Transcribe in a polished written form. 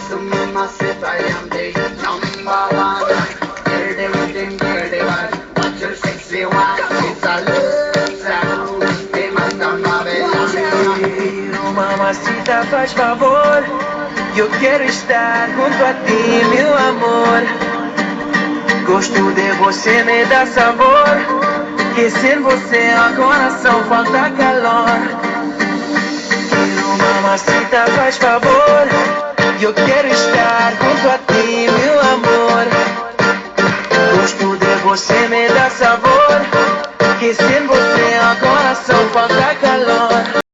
So mamacita, I am the number one. Girl, the rhythm, girl, the vibe. Watch your sexy one. It's a love sound. Famous down Babylon. Mamacita, faz favor, eu quero estar junto a ti, meu amor. Gosto de você, me dá sabor, que sem você ao coração falta calor. Quero mamacita, faz favor, eu quero estar junto a ti, meu amor. Gosto de você, me dá sabor, que sem você ao coração falta calor.